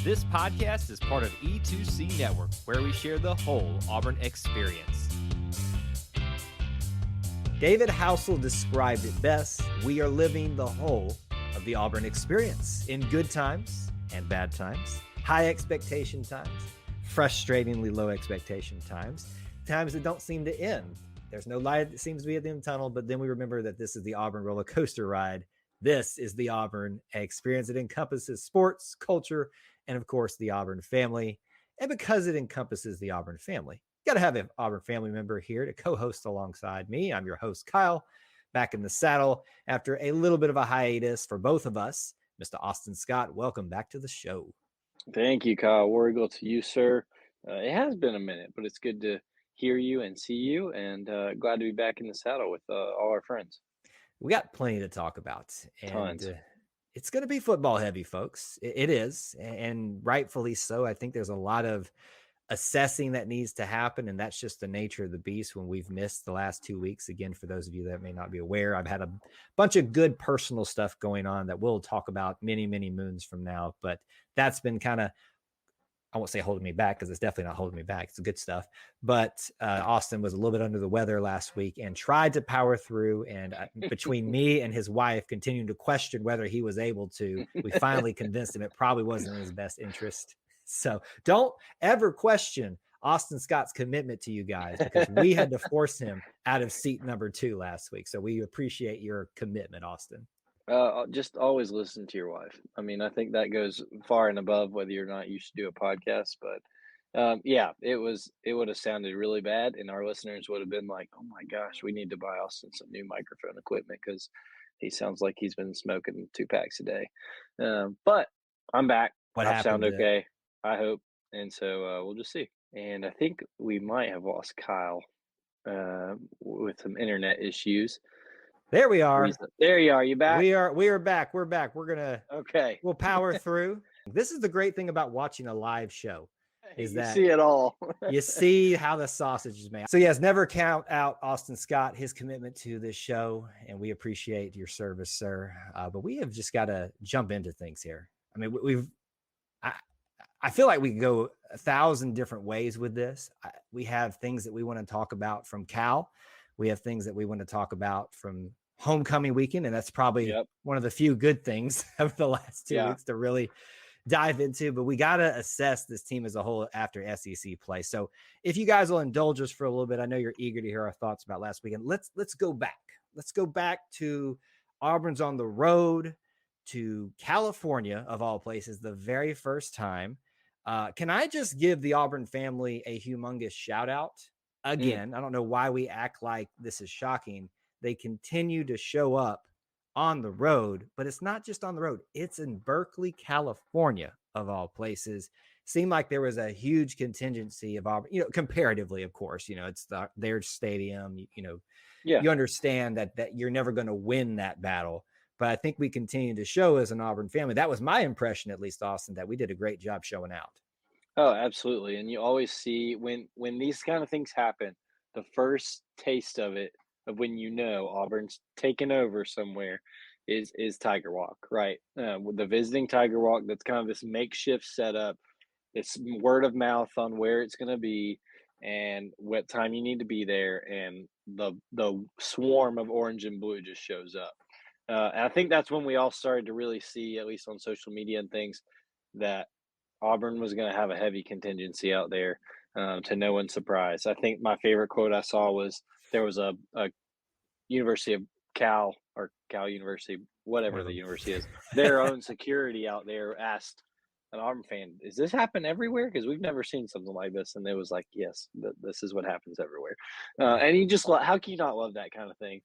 This podcast is part of E2C Network, where we share the whole Auburn experience. David Housel described it best. We are living the whole of the Auburn experience in good times and bad times, high expectation times, frustratingly low expectation times, times that don't seem to end. There's no light that seems to be at the end of the tunnel, but then we remember that this is the Auburn roller coaster ride. This is the Auburn experience. It encompasses sports, culture, and of course, the Auburn family. And because it encompasses the Auburn family, got to have an Auburn family member here to co-host alongside me. I'm your host, Kyle, back in the saddle after a little bit of a hiatus for both of us. Mr. Austin Scott, welcome back to the show. Thank you, Kyle. War Eagle to you, sir. It has been a minute, but it's good to hear you and see you, and glad to be back in the saddle with all our friends. We got plenty to talk about, Tons. and it's going to be football heavy, folks. It is, and rightfully so. I think there's a lot of assessing that needs to happen, and that's just the nature of the beast when we've missed the last 2 weeks. Again, for those of you that may not be aware, I've had a bunch of good personal stuff going on that we'll talk about many, many moons from now, but that's been kind of, I won't say holding me back, because it's definitely not holding me back. It's good stuff. But Austin was a little bit under the weather last week and tried to power through. And between me and his wife continuing to question whether he was able to, we finally convinced him it probably wasn't in his best interest. So don't ever question Austin Scott's commitment to you guys, because we had to force him out of seat number 2 last week. So we appreciate your commitment, Austin. Just always listen to your wife. I mean, I think that goes far and above whether or not you should do a podcast. But yeah, it would have sounded really bad, and our listeners would have been like, "Oh my gosh, we need to buy Austin some new microphone equipment because he sounds like he's been smoking 2 packs a day." But I'm back. What I happened? sound okay, I hope, and so we'll just see. And I think we might have lost Kyle with some internet issues. There we are. There you are. You back? We are back. We're back. We'll power through. This is the great thing about watching a live show, is that you see it all. You see how the sausage is made. So yes, never count out Austin Scott, his commitment to this show, and we appreciate your service, sir. But we have just got to jump into things here. I mean, I feel like we can go 1,000 different ways with this. We have things that we want to talk about from Cal. We have things that we want to talk about from homecoming weekend, and that's probably one of the few good things of the last 2 weeks to really dive into. But we got to assess this team as a whole after SEC play. So if you guys will indulge us for a little bit, I know you're eager to hear our thoughts about last weekend. Let's go back. Let's go back to Auburn's on the road to California, of all places, the very first time. Can I just give the Auburn family a humongous shout out? Again, I don't know why we act like this is shocking. They continue to show up on the road, but it's not just on the road. It's in Berkeley, California, of all places. Seemed like there was a huge contingency of Auburn, comparatively, of course, it's their stadium, you understand that you're never going to win that battle. But I think we continue to show as an Auburn family. That was my impression, at least, Austin, that we did a great job showing out. Oh, absolutely. And you always see when these kind of things happen, the first taste of it, of when Auburn's taken over somewhere, is Tiger Walk, right? With the visiting Tiger Walk, that's kind of this makeshift setup. It's word of mouth on where it's going to be and what time you need to be there, and the swarm of orange and blue just shows up. And I think that's when we all started to really see, at least on social media and things, that Auburn was going to have a heavy contingency out there, to no one's surprise. I think my favorite quote I saw was there was a University of Cal, or Cal University, whatever the university is, their own security out there asked an Auburn fan, "Does this happen everywhere? Because we've never seen something like this." And it was like, yes, this is what happens everywhere. And you just, how can you not love that kind of thing?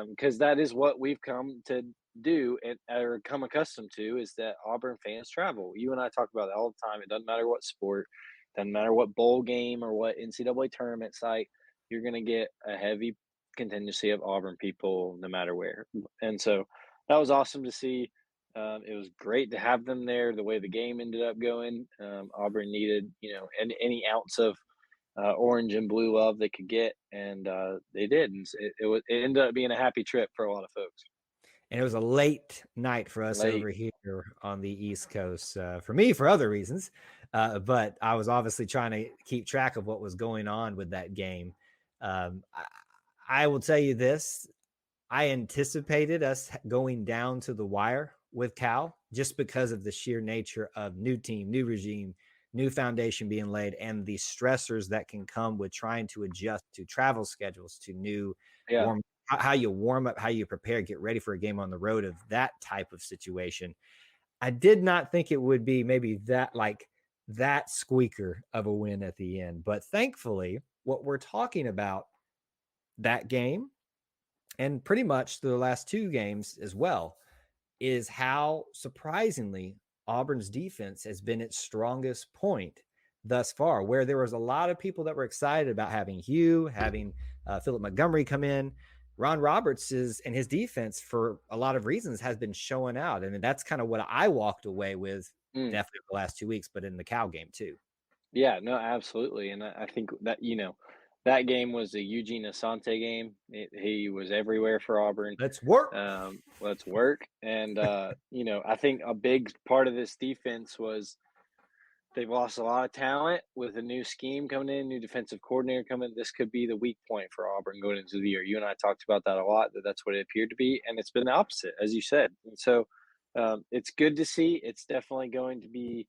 Because that is what we've come to do or come accustomed to, is that Auburn fans travel. You and I talk about that all the time. It doesn't matter what sport, doesn't matter what bowl game or what NCAA tournament site, you're going to get a heavy contingency of Auburn people no matter where. And so that was awesome to see. It was great to have them there. The way the game ended up going, Auburn needed, any ounce of orange and blue love they could get, and they did. And it ended up being a happy trip for a lot of folks. And it was a late night for us over here on the East Coast. For me, for other reasons, but I was obviously trying to keep track of what was going on with that game. I will tell you this: I anticipated us going down to the wire with Cal just because of the sheer nature of new team, new regime, new foundation being laid, and the stressors that can come with trying to adjust to travel schedules, to new how you warm up, how you prepare, get ready for a game on the road of that type of situation. I did not think it would be maybe that squeaker of a win at the end. But thankfully, what we're talking about that game and pretty much the last two games as well is how surprisingly Auburn's defense has been its strongest point thus far, where there was a lot of people that were excited about having Hugh, having Philip Montgomery come in. Ron Roberts and his defense, for a lot of reasons, has been showing out. And that's kind of what I walked away with definitely the last 2 weeks, but in the Cal game too. Yeah, no, absolutely. And I think that, that game was a Eugene Asante game. He was everywhere for Auburn. Let's work. Let's work. And, I think a big part of this defense was they've lost a lot of talent with a new scheme coming in, new defensive coordinator coming in. This could be the weak point for Auburn going into the year. You and I talked about that a lot, that's what it appeared to be. And it's been the opposite, as you said. And so it's good to see. It's definitely going to be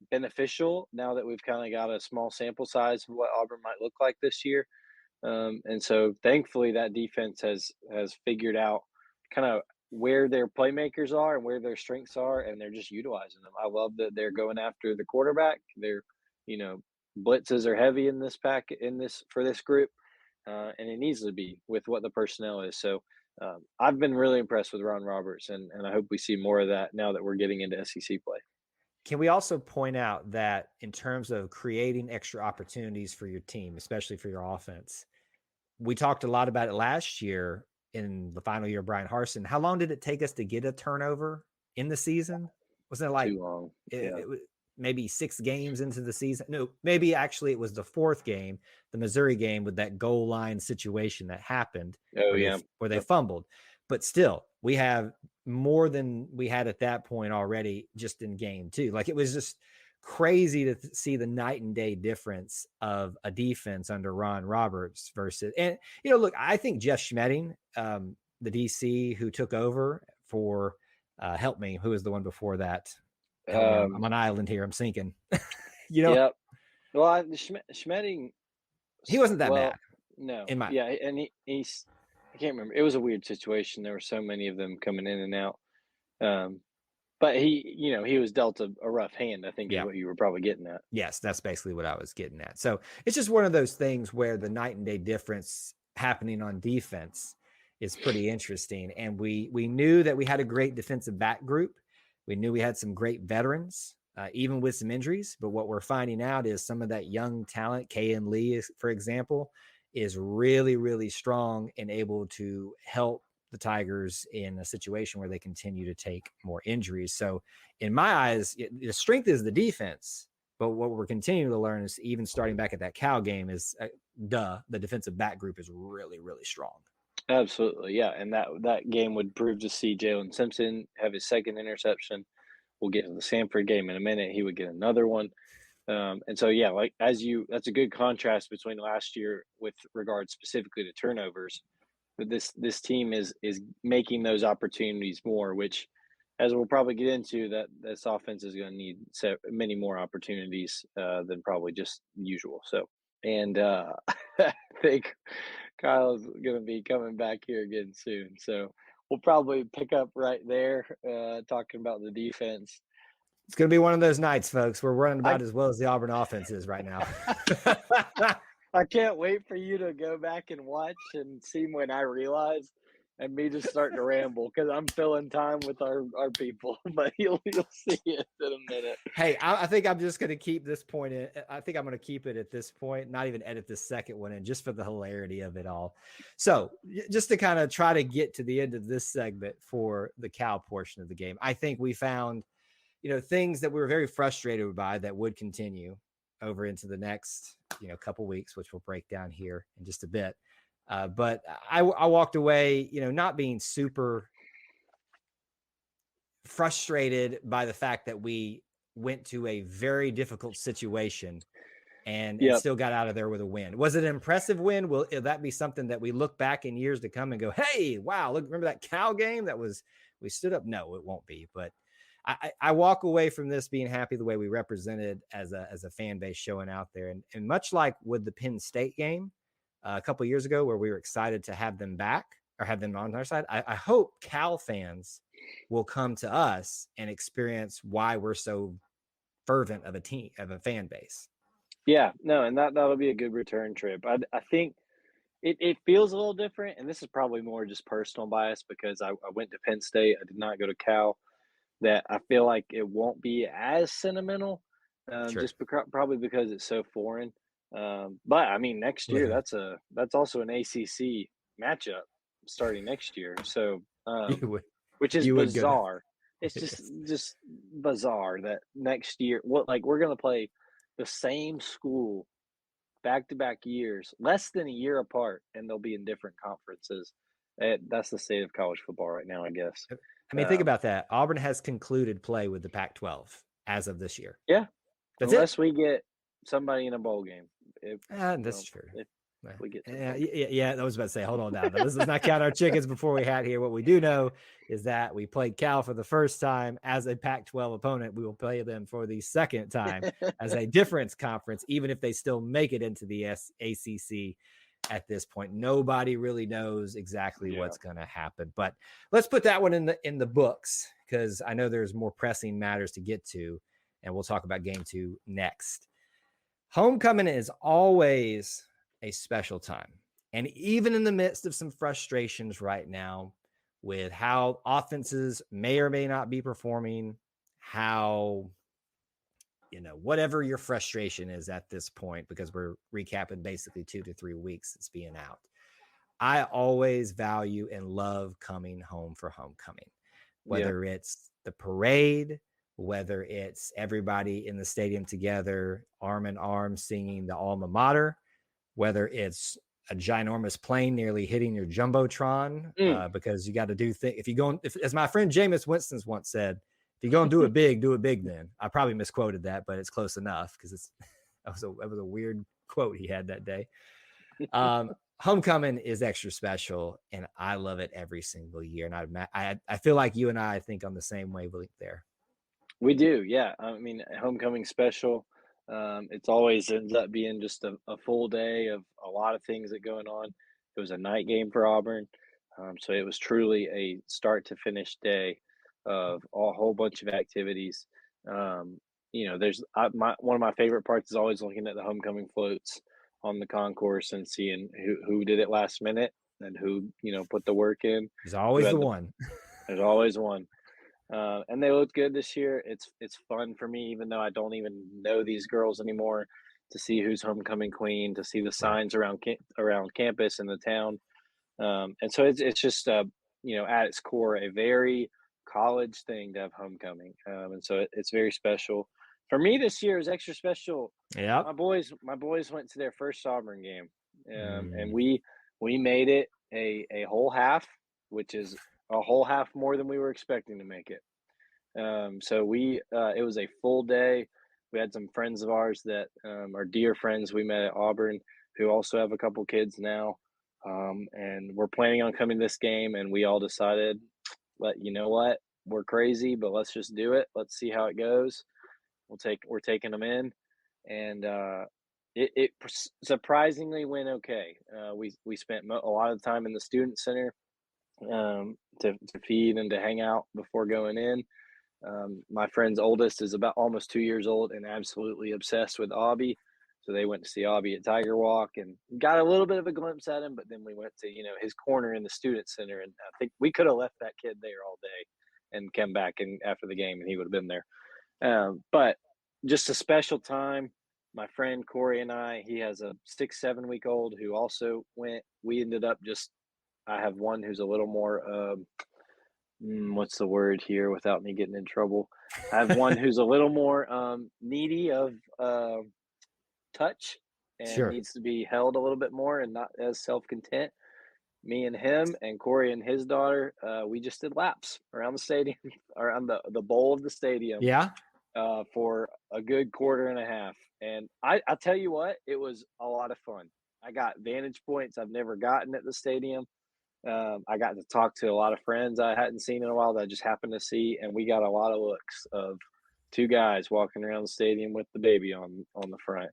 beneficial now that we've kind of got a small sample size of what Auburn might look like this year. And so thankfully that defense has figured out kind of where their playmakers are and where their strengths are, and they're just utilizing them. I love that they're going after the quarterback. They're, blitzes are heavy in this for this group, and it needs to be with what the personnel is. So I've been really impressed with Ron Roberts, and I hope we see more of that now that we're getting into SEC play. Can we also point out that in terms of creating extra opportunities for your team, especially for your offense, we talked a lot about it last year in the final year of Brian Harsin. How long did it take us to get a turnover in the season? Wasn't it like too long? It was maybe 6 games into the season? No, maybe actually it was the 4th game, the Missouri game, with that goal line situation that happened where they fumbled. But still, we have more than we had at that point already just in game 2. Like, it was just crazy to see the night and day difference of a defense under Ron Roberts versus, and look, I think Jeff Schmedding, the DC who took over for help me, who was the one before that? I'm on an island here. I'm sinking. Yep. Well, Schmedding, he wasn't that bad. No. And he's I can't remember. It was a weird situation. There were so many of them coming in and out. But he was dealt a rough hand, I think is what you were probably getting at. Yes, that's basically what I was getting at. So it's just one of those things where the night and day difference happening on defense is pretty interesting. And we knew that we had a great defensive back group. We knew we had some great veterans, even with some injuries. But what we're finding out is some of that young talent, KN Lee, for example, is really, really strong and able to help the Tigers in a situation where they continue to take more injuries. So in my eyes, the strength is the defense, but what we're continuing to learn is, even starting back at that Cal game, is the defensive back group is really, really strong. Absolutely. Yeah. And that game would prove to see Jalen Simpson have his second interception. We'll get to the Samford game in a minute. He would get another one. And so, that's a good contrast between last year with regards specifically to turnovers. But this team is making those opportunities more, which, as we'll probably get into, that this offense is going to need many more opportunities than probably just usual. So, and I think Kyle's going to be coming back here again soon. So we'll probably pick up right there talking about the defense. It's going to be one of those nights, folks. We're running about as well as the Auburn offense is right now. I can't wait for you to go back and watch and see when I realize, and me just starting to ramble because I'm filling time with our people. But you'll see it in a minute. Hey, I think I'm just going to keep this point in. I think I'm going to keep it at this point, not even edit this second one in, just for the hilarity of it all. So just to kind of try to get to the end of this segment for the Cal portion of the game, I think we found things that we were very frustrated by that would continue over into the next, couple weeks, which we'll break down here in just a bit. But I walked away, not being super frustrated by the fact that we went to a very difficult situation and Yep. still got out of there with a win. Was it an impressive win? Will that be something that we look back in years to come and go, hey, wow, look, remember that Cal game we stood up? No, it won't be. But I walk away from this being happy the way we represented as a fan base showing out there. And much like with the Penn State game a couple of years ago, where we were excited to have them back or have them on our side, I hope Cal fans will come to us and experience why we're so fervent of a fan base. Yeah, no, and that'll be a good return trip. I think it feels a little different, and this is probably more just personal bias because I went to Penn State. I did not go to Cal. That I feel like it won't be as sentimental, Sure. just probably because it's so foreign. But I mean, next year that's also an ACC matchup starting next year. So, You would which is you would go to bizarre. It's just yes. just bizarre that next year, what like we're gonna play the same school back to back years, less than a year apart, and they'll be in different conferences. That's the state of college football right now, I guess. I mean, think Um, about that. Auburn has concluded play with the Pac-12 as of this year. yeah, That's it. unless we get somebody in a bowl game. If That's true. if Well, we get to the yeah, bowl yeah, yeah, I was about to say, hold on now. Let's not count our chickens before we had here. What we do know is that we played Cal for the first time as a Pac-12 opponent. We will play them for the second time game. as a difference conference, even if they still make it into the ACC at this point. Nobody really knows exactly Yeah. what's going to happen. But let's put that one in the books because I know there's more pressing matters to get to, and we'll talk about game 2 next. Homecoming is always a special time. And even in the midst of some frustrations right now with how offenses may or may not be performing, how, whatever your frustration is at this point, because we're recapping basically 2 to 3 weeks it's being out. I always value and love coming home for homecoming, Yeah. whether it's the parade, whether it's everybody in the stadium together, arm in arm, singing the alma mater, whether it's a ginormous plane nearly hitting your jumbotron, Mm. because you got to do things. If you go, as my friend Jameis Winston once said, if you're going to do it big. Then I probably misquoted that, but it's close enough because that was a weird quote he had that day. Homecoming is extra special, and I love it every single year. And I feel like you and I think on the same wavelength there. We do, yeah. I mean, homecoming special. It's always ends up being just a full day of a lot of things that going on. It was a night game for Auburn, so it was truly a start to finish day of a whole bunch of activities. There's one of my favorite parts is always looking at the homecoming floats on the concourse and seeing who did it last minute and who put the work in. He's Who always had the the one. There's always one. And they looked good this year. It's fun for me, even though I don't even know these girls anymore, to see who's homecoming queen, to see the Right. signs around campus and the town. And so it's just at its core a very college thing to have homecoming. And so it's very special. For me this year is extra special. Yep. My boys went to their first Auburn game, and Mm. we made it a whole half, which is a whole half more than we were expecting to make it. So it was a full day. We had some friends of ours that are dear friends we met at Auburn who also have a couple kids now, and we're planning on coming to this game. And we all decided, you know what, we're crazy, but let's just do it. Let's see how it goes. We're taking them in, and it surprisingly went okay. We spent a lot of time in the student center to feed and to hang out before going in. My friend's oldest is about almost 2 years old and absolutely obsessed with Aubie. So they went to see Aubie at Tiger Walk and got a little bit of a glimpse at him, but then we went to, his corner in the student center. And I think we could have left that kid there all day and come back and after the game and he would have been there. But just a special time. My friend Corey and he has a 6, 7 week old who also went. We ended up I have one who's a little more, what's the word here without me getting in trouble? I have one who's a little more needy of touch and Sure. needs to be held a little bit more and not as self content. me and him and Corey and his daughter, we just did laps around the stadium, around the bowl of the stadium, Yeah. for a good quarter and a half. And I tell you what, it was a lot of fun. I got vantage points I've never gotten at the stadium. I got to talk to a lot of friends I hadn't seen in a while that I just happened to see, and we got a lot of looks of two guys walking around the stadium with the baby on the front.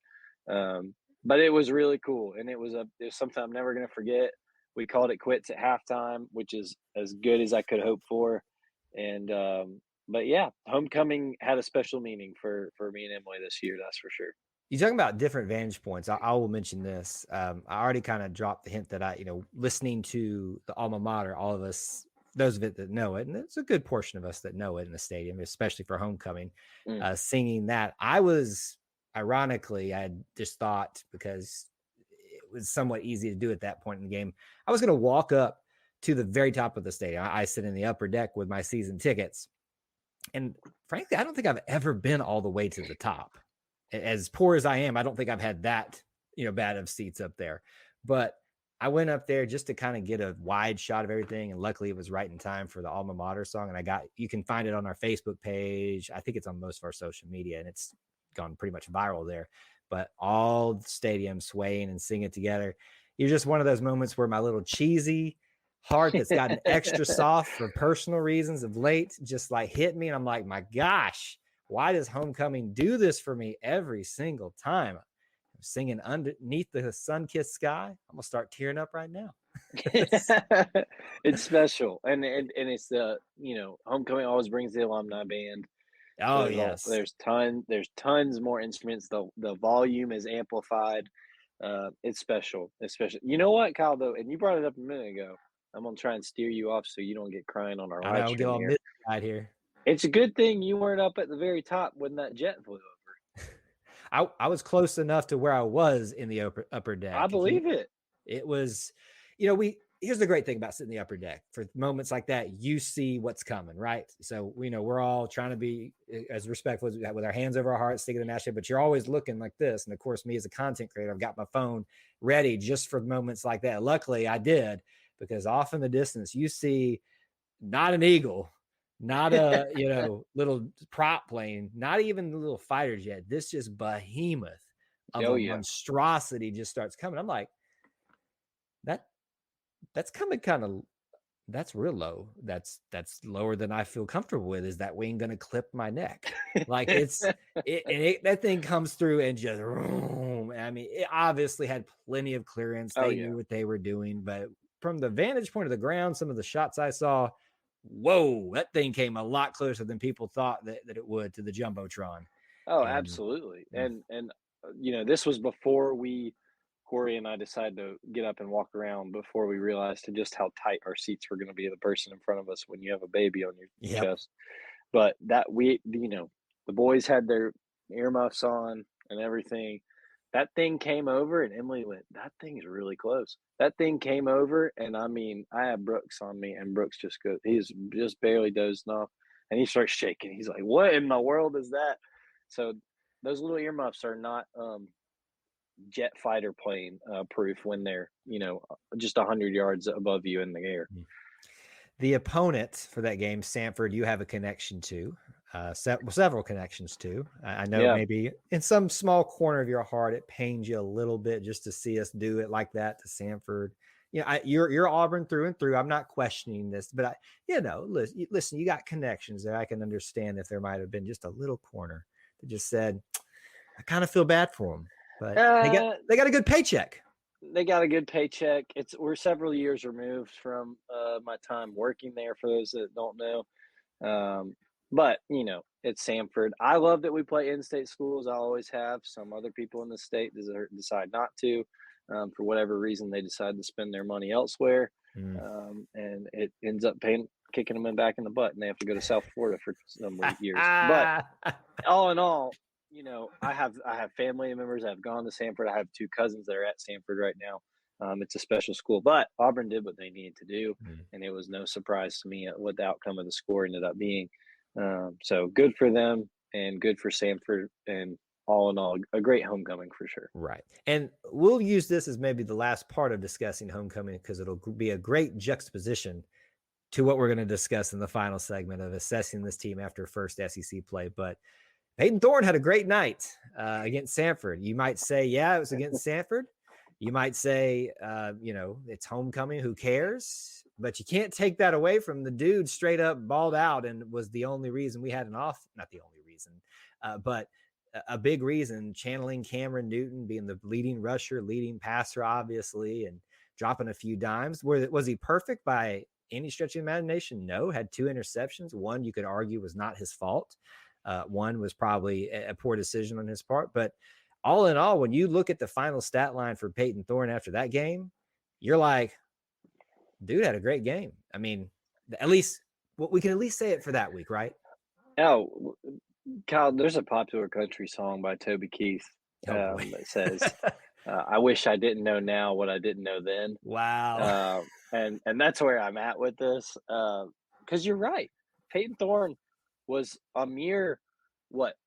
But it was really cool, and it was something I'm never going to forget. We called it quits at halftime, which is as good as I could hope for. And but yeah, homecoming had a special meaning for me and Emily this year. That's for sure. You talking about different vantage points. I will mention this. I already kind of dropped the hint that listening to the alma mater, all of us, those of it that know it, and it's a good portion of us that know it in the stadium, especially for homecoming, singing that. Ironically, I just thought, because it was somewhat easy to do at that point in the game, I was going to walk up to the very top of the stadium. I sit in the upper deck with my season tickets. And frankly, I don't think I've ever been all the way to the top. As poor as I am, I don't think I've had that, bad of seats up there. But I went up there just to kind of get a wide shot of everything. And luckily it was right in time for the alma mater song. And you can find it on our Facebook page. I think it's on most of our social media, and it's gone pretty much viral there. But all the stadium swaying and singing together. You're just one of those moments where my little cheesy heart that's gotten extra soft for personal reasons of late just like hit me. And I'm like, my gosh, why does homecoming do this for me every single time? I'm singing underneath the sun-kissed sky. I'm gonna start tearing up right now. It's special, and it's homecoming always brings the alumni band. So Oh yes. there's tons more instruments. The volume is amplified. It's special, especially. You know what, Kyle? Though, and you brought it up a minute ago. I'm gonna try and steer you off so you don't get crying on our I live know, get stream all here. right here. It's a good thing you weren't up at the very top when that jet flew over. I was close enough to where I was in the upper I deck. believe it. It was, here's the great thing about sitting in the upper deck. For moments like that, you see what's coming, right? So we're all trying to be as respectful as we have, with our hands over our hearts, sticking the national, but you're always looking like this. And of course, me as a content creator, I've got my phone ready just for moments like that. Luckily, I did, because off in the distance, you see not an eagle, not a little prop plane, not even the little fighter jet. This just behemoth of a monstrosity just starts coming. I'm like, that's coming kind of, that's real low. That's lower than I feel comfortable with. Is that wing going to clip my neck? Like that thing comes through and just, I mean, it obviously had plenty of clearance. They knew what they were doing, but from the vantage point of the ground, some of the shots I saw, whoa, that thing came a lot closer than people thought that it would to the Jumbotron. Oh, absolutely. And this was before Corey and I decided to get up and walk around, before we realized just how tight our seats were going to be, the person in front of us when you have a baby on your chest. But that the boys had their earmuffs on and everything. That thing came over and Emily went, that thing's really close. That thing came over, and I mean, I had Brooks on me, and Brooks he's just barely dozing off, and he starts shaking. He's like, what in the world is that? So those little earmuffs are not jet fighter plane proof when they're just 100 yards above you in the air. The opponent for that game, Samford, you have a connection to, several connections to. I know maybe in some small corner of your heart it pains you a little bit just to see us do it like that to Samford. You're Auburn through and through. I'm not questioning this, but listen, you got connections there. I can understand if there might have been just a little corner that just said, I kind of feel bad for them, but they got a good paycheck. They got a good paycheck. We're several years removed from my time working there, for those that don't know. But it's Samford. I love that we play in-state schools. I always have. Some other people in the state decide not to. For whatever reason, they decide to spend their money elsewhere, and it ends up kicking them back in the butt, and they have to go to South Florida for some years. But all in all, I have family members that have gone to Samford. I have two cousins that are at Samford right now. It's a special school, but Auburn did what they needed to do, and it was no surprise to me what the outcome of the score ended up being. So good for them, and good for Samford, and all in all, a great homecoming for sure. Right. And we'll use this as maybe the last part of discussing homecoming because it'll be a great juxtaposition to what we're going to discuss in the final segment of assessing this team after first SEC play. But Peyton Thorne had a great night against Samford. You might say, yeah, it was against Samford. You might say, it's homecoming. Who cares? But you can't take that away from the dude straight up balled out and was the only reason we had not the only reason, but a big reason, channeling Cameron Newton, being the leading rusher, leading passer, obviously, and dropping a few dimes. Was he perfect by any stretch of imagination? No. Had 2 interceptions. One you could argue was not his fault. One was probably a poor decision on his part. But all in all, when you look at the final stat line for Peyton Thorne after that game, you're like, dude had a great game. I mean, at least we can at least say it for that week, right? Oh, Kyle, there's a popular country song by Toby Keith that says, I wish I didn't know now what I didn't know then. Wow. And that's where I'm at with this. Because you're right. Peyton Thorne was a mere,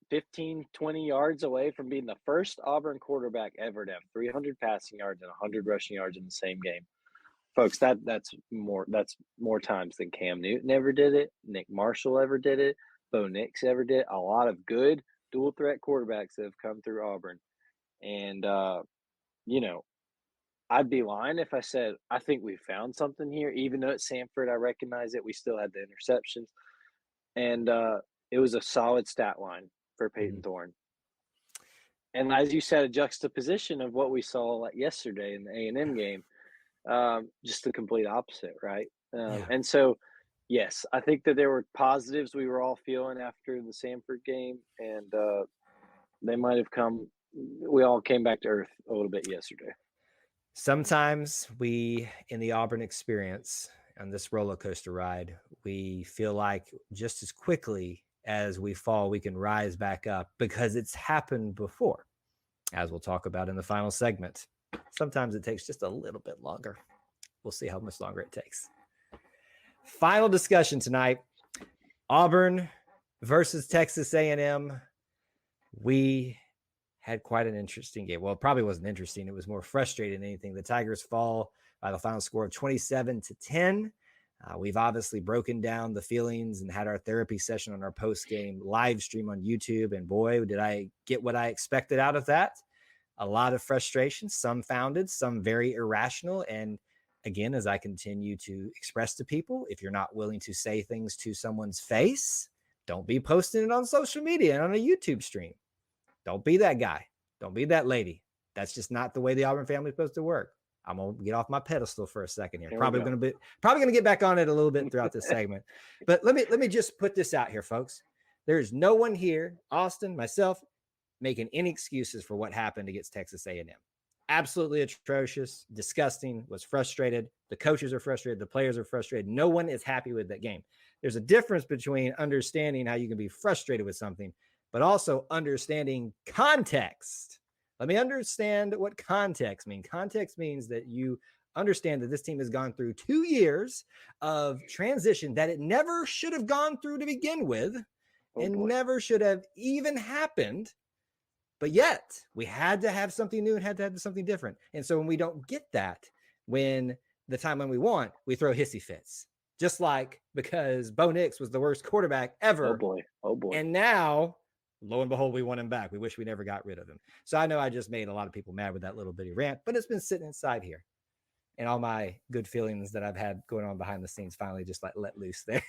15, 20 yards away from being the first Auburn quarterback ever to have 300 passing yards and 100 rushing yards in the same game. Folks, that's more times than Cam Newton ever did it, Nick Marshall ever did it, Bo Nix ever did. A lot of good dual threat quarterbacks that have come through Auburn. And, I'd be lying if I said I think we found something here. Even though at Samford, I recognize it, we still had the interceptions. And it was a solid stat line for Peyton Thorne. And as you said, a juxtaposition of what we saw yesterday in the A&M game, just the complete opposite, right? And so, yes, I think that there were positives we were all feeling after the Samford game, and they might have we all came back to earth a little bit yesterday. Sometimes we, in the Auburn experience, on this roller coaster ride, we feel like just as quickly as we fall, we can rise back up because it's happened before, as we'll talk about in the final segment. Sometimes it takes just a little bit longer. We'll see how much longer it takes. Final discussion tonight, Auburn versus Texas A&M. We had quite an interesting game. Well, it probably wasn't interesting. It was more frustrating than anything. The Tigers fall by the final score of 27-10. We've obviously broken down the feelings and had our therapy session on our post-game live stream on YouTube. And boy, did I get what I expected out of that. A lot of frustration, some founded, some very irrational. And again, as I continue to express to people, if you're not willing to say things to someone's face, don't be posting it on social media and on a YouTube stream. Don't be that guy. Don't be that lady. That's just not the way the Auburn family is supposed to work. I'm going to get off my pedestal for a second here. Probably going to get back on it a little bit throughout this segment. But let me just put this out here, folks. There's no one here, Austin, myself, making any excuses for what happened against Texas A&M. Absolutely atrocious, disgusting, was frustrated. The coaches are frustrated. The players are frustrated. No one is happy with that game. There's a difference between understanding how you can be frustrated with something, but also understanding context. Let me understand what context means. Context means that you understand that this team has gone through 2 years of transition that it never should have gone through to begin with, never should have even happened. But yet we had to have something new and had to have something different. And so when we don't get that, when the time when we want, we throw hissy fits. Just like because Bo Nix was the worst quarterback ever. Oh boy. And now, lo and behold, we want him back. We wish we never got rid of him. So I know I just made a lot of people mad with that little bitty rant, but it's been sitting inside here. And all my good feelings that I've had going on behind the scenes finally just let loose there.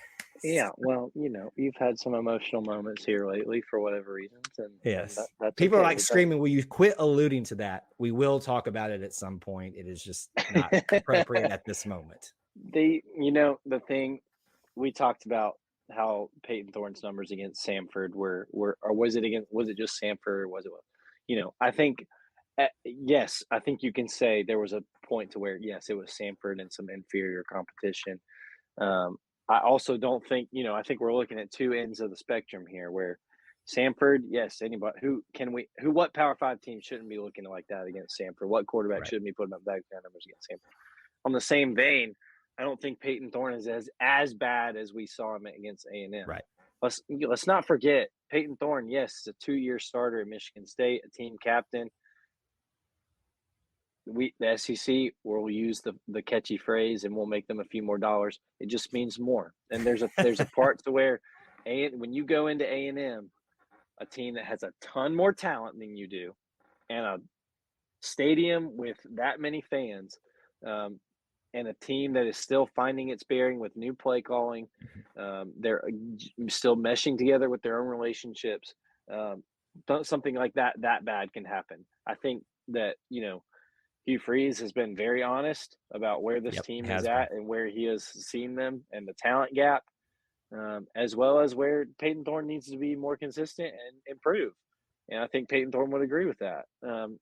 Yeah, well, you've had some emotional moments here lately for whatever reasons. And yes. And that's people okay. are like screaming, will you quit alluding to that? We will talk about it at some point. It is just not appropriate at this moment. The thing we talked about how Peyton Thorne's numbers against Samford were or was it just Samford or was it, I think, yes, I think you can say there was a point to where, yes, it was Samford and some inferior competition. I also don't think, I think we're looking at two ends of the spectrum here where Samford, yes, anybody what Power 5 team shouldn't be looking like that against Samford? What quarterback shouldn't be putting up back numbers against Samford? On the same vein, I don't think Peyton Thorne is as bad as we saw him against A&M. Right. let's not forget Peyton Thorne. Yes, is a 2-year starter at Michigan State, a team captain. The SEC will use the catchy phrase, and we'll make them a few more dollars. It just means more. And there's a part to where when you go into A&M, a team that has a ton more talent than you do, and a stadium with that many fans, and a team that is still finding its bearing with new play calling. They're still meshing together with their own relationships. Something like that bad can happen. I think that, Hugh Freeze has been very honest about where this team is at and where he has seen them and the talent gap, as well as where Peyton Thorne needs to be more consistent and improve. And I think Peyton Thorne would agree with that.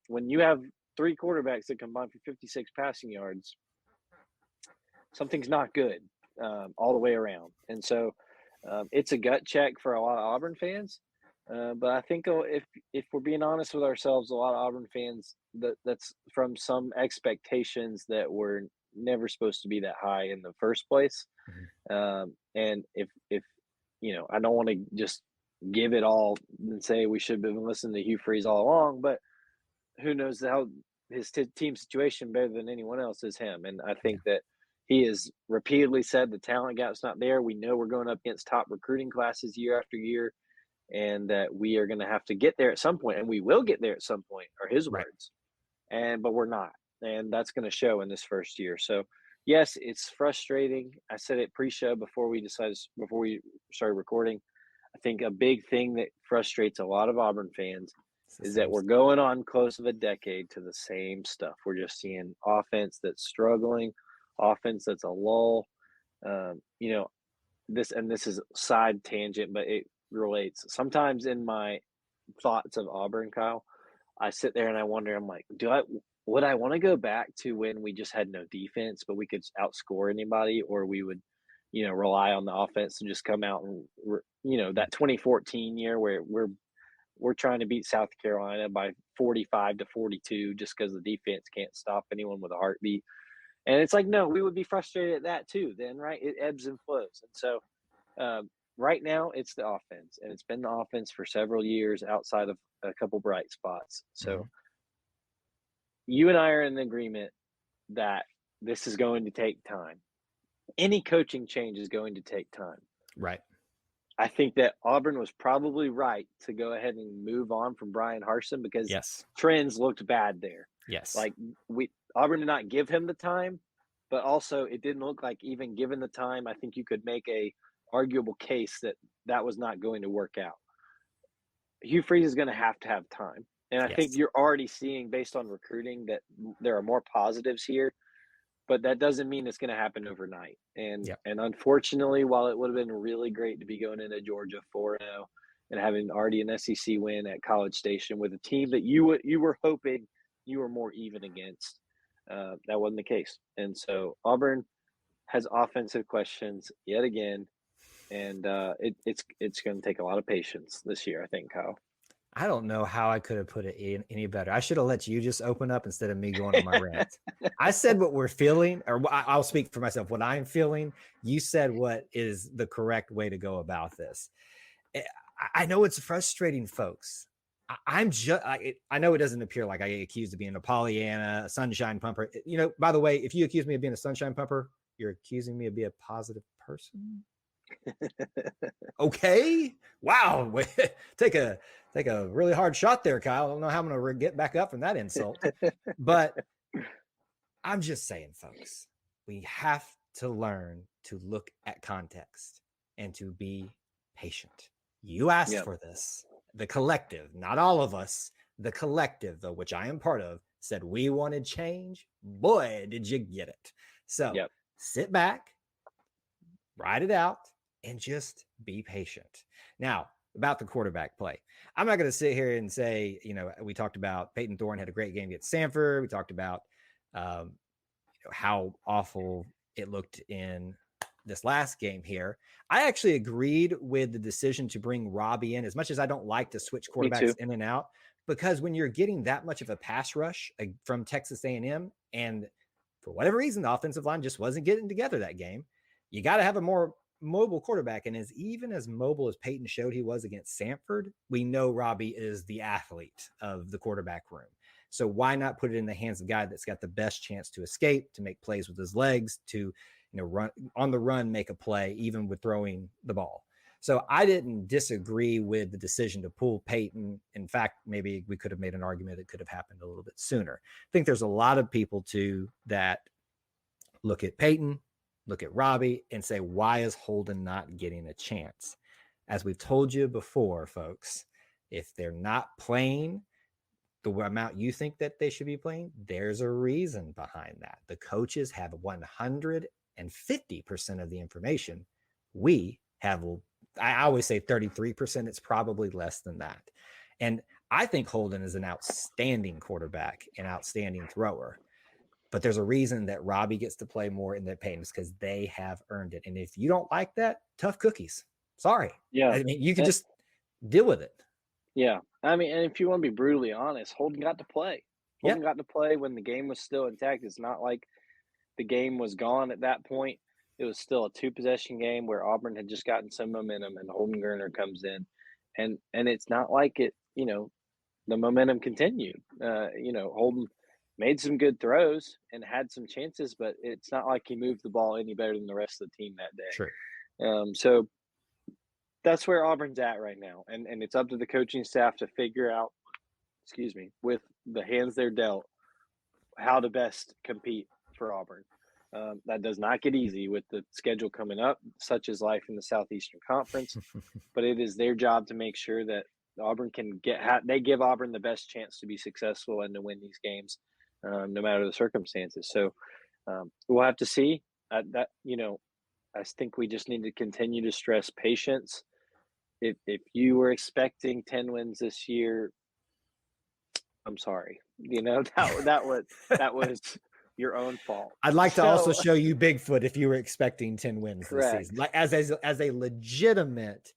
When you have 3 quarterbacks that combine for 56 passing yards, something's not good all the way around. And so it's a gut check for a lot of Auburn fans. But I think if we're being honest with ourselves, a lot of Auburn fans, that's from some expectations that were never supposed to be that high in the first place. And if I don't want to just give it all and say we should have been listening to Hugh Freeze all along, but who knows how his team situation better than anyone else is him. And I think that he has repeatedly said the talent gap's not there. We know we're going up against top recruiting classes year after year, and that we are going to have to get there at some point, and we will get there at some point, are his words. But we're not, and that's going to show in this first year. So yes, it's frustrating. I said it pre-show before we started recording. I think a big thing that frustrates a lot of Auburn fans is that we're going on close of a decade to the same stuff. We're just seeing offense that's struggling, offense that's a lull. This is a side tangent, but it relates. Sometimes in my thoughts of Auburn, Kyle, I sit there and I wonder, I'm like, would I want to go back to when we just had no defense, but we could outscore anybody, or we would, rely on the offense to just come out and, that 2014 year where we're trying to beat South Carolina by 45-42 just because the defense can't stop anyone with a heartbeat. And it's like, no, we would be frustrated at that too then, right? It ebbs and flows. And so right now it's the offense, and it's been the offense for several years outside of a couple bright spots. So you and I are in agreement that this is going to take time. Any coaching change is going to take time. Right. I think that Auburn was probably right to go ahead and move on from Brian Harsin because trends looked bad there. Yes. Like Auburn did not give him the time, but also it didn't look like, even given the time, I think you could make a arguable case that was not going to work out. Hugh Freeze is going to have time. And I think you're already seeing, based on recruiting, that there are more positives here, but that doesn't mean it's going to happen overnight. And unfortunately, while it would have been really great to be going into Georgia 4-0 and having already an SEC win at College Station with a team that you were hoping you were more even against, that wasn't the case. And so Auburn has offensive questions yet again, and it's going to take a lot of patience this year, I think, Kyle. I don't know how I could have put it any better. I should have let you just open up instead of me going on my rant. I said what we're feeling, or I'll speak for myself. What I'm feeling, you said what is the correct way to go about this. I know it's frustrating, folks. I know it doesn't appear like I get accused of being a Pollyanna, a sunshine pumper. By the way, if you accuse me of being a sunshine pumper, you're accusing me of being a positive person. Okay. Wow. Take a really hard shot there, Kyle. I don't know how I'm going to get back up from that insult, but I'm just saying, folks, we have to learn to look at context and to be patient. You asked for this. The collective, not all of us, the collective, though, which I am part of, said we wanted change. Boy, did you get it. So sit back, ride it out, and just be patient. Now, about the quarterback play, I'm not going to sit here and say, we talked about Peyton Thorne had a great game against Sanford. We talked about how awful it looked in this last game here. I actually agreed with the decision to bring Robbie in, as much as I don't like to switch quarterbacks in and out, because when you're getting that much of a pass rush from Texas A&M, and for whatever reason, the offensive line just wasn't getting together that game, you got to have a more mobile quarterback. And even as mobile as Peyton showed he was against Samford, we know Robbie is the athlete of the quarterback room. So why not put it in the hands of a guy that's got the best chance to escape, to make plays with his legs, to run on the run, make a play, even with throwing the ball. So I didn't disagree with the decision to pull Peyton. In fact, maybe we could have made an argument it could have happened a little bit sooner. I think there's a lot of people too that look at Peyton, look at Robbie, and say, why is Holden not getting a chance? As we've told you before, folks, if they're not playing the amount you think that they should be playing, there's a reason behind that. The coaches have 150% of the information. We have, I always say 33%. It's probably less than that. And I think Holden is an outstanding quarterback, an outstanding thrower. But there's a reason that Robbie gets to play more in their Peyton's, because they have earned it. And if you don't like that, tough cookies. Sorry. Yeah. I mean, you can just deal with it. Yeah. I mean, and if you want to be brutally honest, Holden got to play. Holden got to play when the game was still intact. It's not like the game was gone at that point. It was still a 2-possession game where Auburn had just gotten some momentum, and Holden Geriner comes in. And it's not like it, the momentum continued. Holden made some good throws and had some chances, but it's not like he moved the ball any better than the rest of the team that day. Sure. So that's where Auburn's at right now. And it's up to the coaching staff to figure out, with the hands they're dealt, how to best compete for Auburn. That does not get easy with the schedule coming up, such as life in the Southeastern Conference. But it is their job to make sure that Auburn can they give Auburn the best chance to be successful and to win these games, no matter the circumstances. So we'll have to see. I think we just need to continue to stress patience. If you were expecting 10 wins this year, I'm sorry. That was your own fault. I'd like to also show you Bigfoot if you were expecting 10 wins this season, like as a legitimate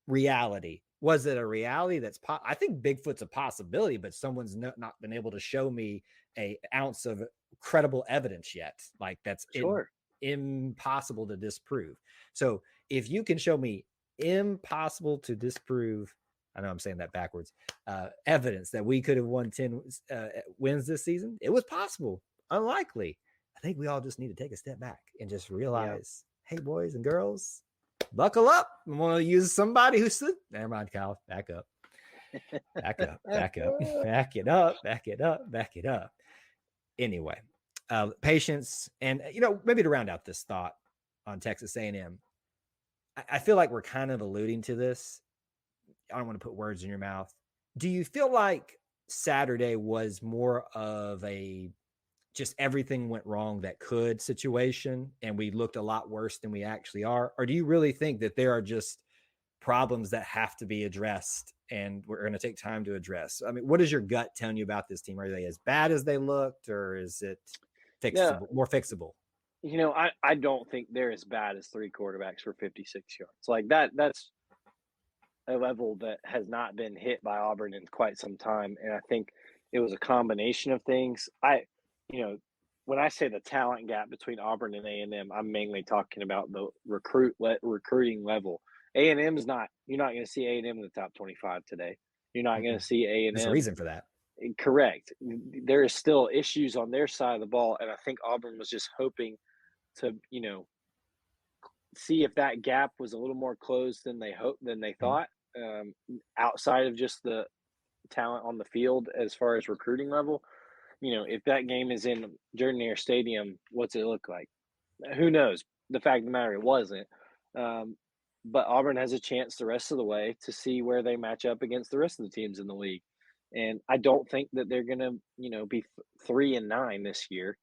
reality. Was it a reality that's I think Bigfoot's a possibility, but someone's not been able to show me an ounce of credible evidence yet. Like that's impossible to disprove. So if you can show me impossible to disprove, I know I'm saying that backwards, evidence that we could have won 10 wins this season, it was possible. Unlikely. I think we all just need to take a step back and just realize, hey, boys and girls, buckle up. I'm going to use somebody who said, never mind, Kyle, back up. Back up. Back it up. Anyway, patience. And, maybe to round out this thought on Texas A&M, I feel like we're kind of alluding to this. I don't want to put words in your mouth. Do you feel like Saturday was more of a just everything went wrong that could situation and we looked a lot worse than we actually are? Or do you really think that there are just problems that have to be addressed and we're going to take time to address? I mean, what is your gut telling you about this team? Are they as bad as they looked, or is it fixable, more fixable? I don't think they're as bad as 3 quarterbacks for 56 yards. Like that's a level that has not been hit by Auburn in quite some time. And I think it was a combination of things. When I say the talent gap between Auburn and A&M, I'm mainly talking about the recruiting level. A&M is not. You're not going to see A&M in the top 25 today. You're not going to see A&M. There's a reason for that. Correct. There is still issues on their side of the ball, and I think Auburn was just hoping to, see if that gap was a little more closed than they thought, outside of just the talent on the field as far as recruiting level. If that game is in Jordan Hare Stadium, what's it look like? Who knows? The fact of the matter, it wasn't. But Auburn has a chance the rest of the way to see where they match up against the rest of the teams in the league. And I don't think that they're going to, be 3-9 this year,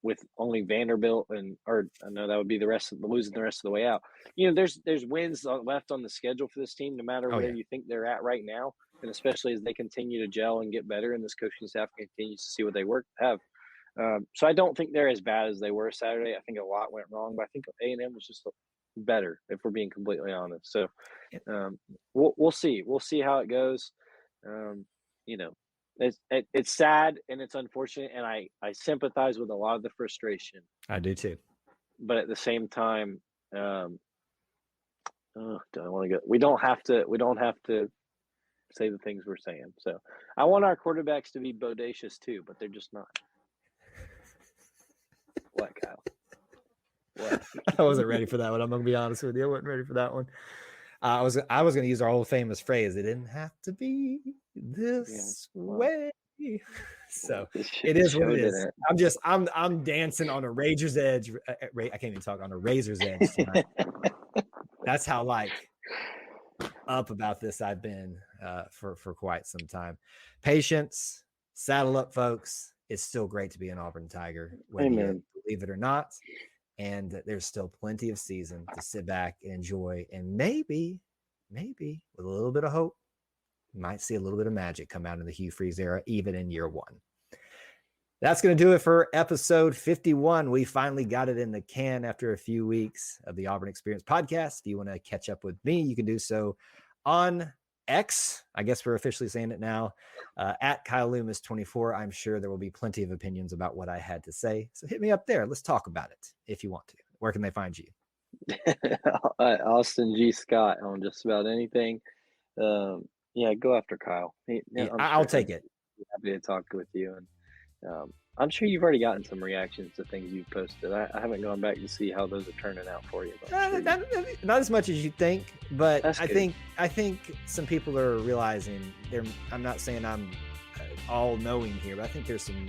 with only Vanderbilt or I know that would be losing the rest of the way out. There's wins left on the schedule for this team, no matter where you think they're at right now. And especially as they continue to gel and get better and this coaching staff continues to see what they have. So I don't think they're as bad as they were Saturday. I think a lot went wrong, but I think A&M was just better, if we're being completely honest. So we'll see. We'll see how it goes. It's sad and it's unfortunate, and I sympathize with a lot of the frustration. I do too. But at the same time, Do I want to go? We don't have to. We don't have to say the things we're saying. So I want our quarterbacks to be bodacious too, but they're just not. What, Kyle? What? I wasn't ready for that one. I'm gonna be honest with you. I wasn't ready for that one. I was gonna use our old famous phrase. It didn't have to be this way. So it is what it is. I'm dancing on a razor's edge. I can't even talk, on a razor's edge tonight. That's how up about this I've been for quite some time. Patience, saddle up, folks. It's still great to be an Auburn Tiger, whether you believe it or not. And there's still plenty of season to sit back and enjoy. And maybe with a little bit of hope, you might see a little bit of magic come out in the Hugh Freeze era, even in year one. That's going to do it for episode 51. We finally got it in the can after a few weeks of the Auburn Experience podcast. If you want to catch up with me, you can do so on X. I guess we're officially saying it now, at Kyle Loomis 24. I'm sure there will be plenty of opinions about what I had to say. So hit me up there. Let's talk about it if you want to. Where can they find you? Austin G. Scott on just about anything. Go after Kyle. I'll take it. Happy to talk with you. And I'm sure you've already gotten some reactions to things you've posted. I haven't gone back to see how those are turning out for you. Not as much as you think, but That's I good. think some people are realizing I'm not saying I'm all knowing here, but I think there's some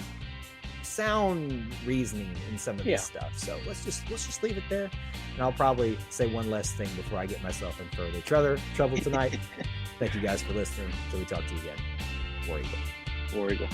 sound reasoning in some of this stuff. So let's just leave it there, and I'll probably say one less thing before I get myself in further trouble tonight. Thank you guys for listening. Till we talk to you again. War Eagle. War Eagle.